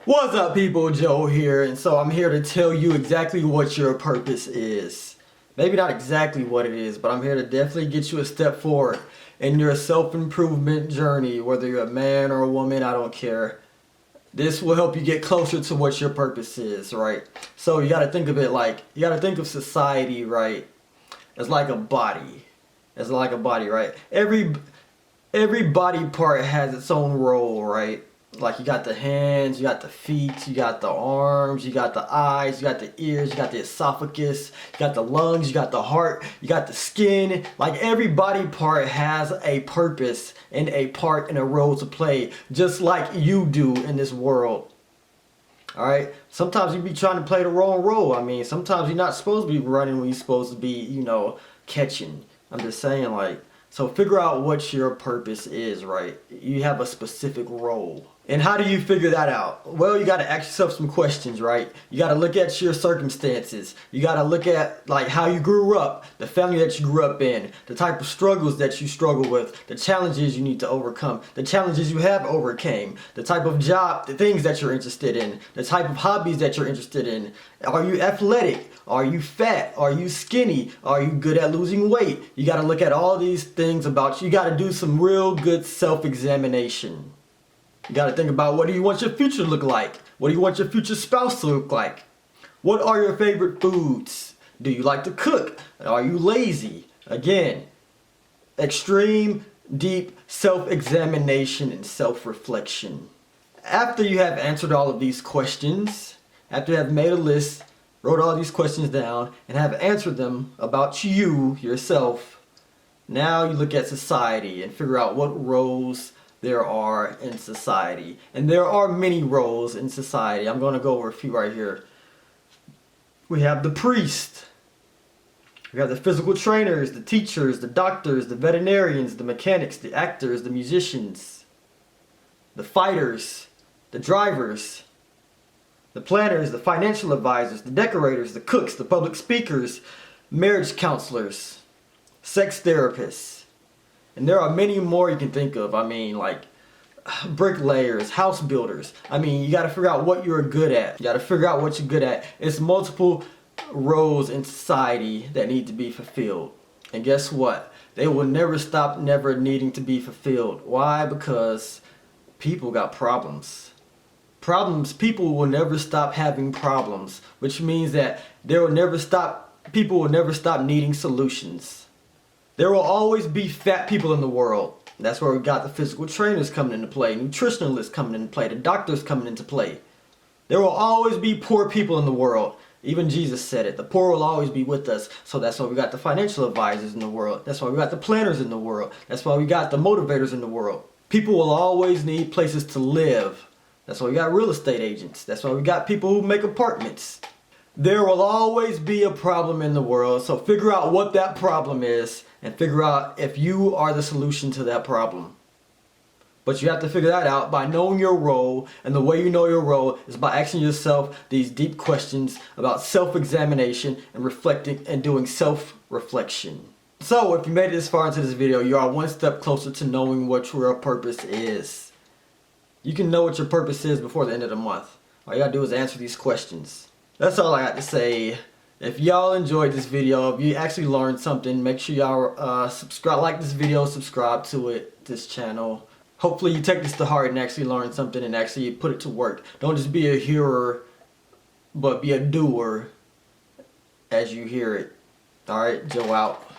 What's up, people? Joe here, and so I'm here to tell you exactly what your purpose is. Maybe not exactly what it is, but I'm here to definitely get you a step forward in your self-improvement journey. Whether you're a man or a woman, I don't care. This will help you get closer to what your purpose is, right? So you got to think of it like, you got to think of society, right, as like a body. As like a body, right? Every body part has its own role, right? Like you got the hands, you got the feet, you got the arms, you got the eyes, you got the ears, you got the esophagus, you got the lungs, you got the heart, you got the skin. Like every body part has a purpose and a part and a role to play, just like you do in this world. Alright? Sometimes you be trying to play the wrong role. I mean, sometimes you're not supposed to be running when you're supposed to be, catching. I'm just saying, like, so figure out what your purpose is, right? You have a specific role. And how do you figure that out? Well, you got to ask yourself some questions, right? You got to look at your circumstances. You got to look at like how you grew up, the family that you grew up in, the type of struggles that you struggle with, the challenges you need to overcome, the challenges you have overcame, the type of job, the things that you're interested in, the type of hobbies that you're interested in. Are you athletic? Are you fat? Are you skinny? Are you good at losing weight? You got to look at all these things about you. You got to do some real good self-examination. You got to think about, what do you want your future to look like? What do you want your future spouse to look like? What are your favorite foods? Do you like to cook? Are you lazy? Again, extreme, deep self-examination and self-reflection. After you have answered all of these questions, after you have made a list, wrote all these questions down, and have answered them about you, yourself, now you look at society and figure out what roles there are in society. And there are many roles in society. I'm going to go over a few right here. We have the priest. We have the physical trainers, the teachers, the doctors, the veterinarians, the mechanics, the actors, the musicians, the fighters, the drivers, the planners, the financial advisors, the decorators, the cooks, the public speakers, marriage counselors, sex therapists. And there are many more you can think of. I mean, like bricklayers, house builders. I mean, you got to figure out what you're good at. You got to figure out what you're good at. It's multiple roles in society that need to be fulfilled. And guess what? They will never stop never needing to be fulfilled. Why? Because people got problems. People will never stop having problems, which means that people will never stop needing solutions. There will always be fat people in the world. That's where we got the physical trainers coming into play, nutritionalists coming into play, the doctors coming into play. There will always be poor people in the world. Even Jesus said it. The poor will always be with us. So that's why we got the financial advisors in the world. That's why we got the planners in the world. That's why we got the motivators in the world. People will always need places to live. That's why we got real estate agents. That's why we got people who make apartments. There will always be a problem in the world, so figure out what that problem is and figure out if you are the solution to that problem. But you have to figure that out by knowing your role, and the way you know your role is by asking yourself these deep questions about self-examination and reflecting and doing self-reflection. So if you made it this far into this video, you are one step closer to knowing what your purpose is. You can know what your purpose is before the end of the month. All you gotta do is answer these questions. That's all I got to say. If y'all enjoyed this video, if you actually learned something, make sure y'all subscribe, like this video, subscribe to it, this channel. Hopefully you take this to heart and actually learn something and actually put it to work. Don't just be a hearer, but be a doer as you hear it. Alright, Joe out.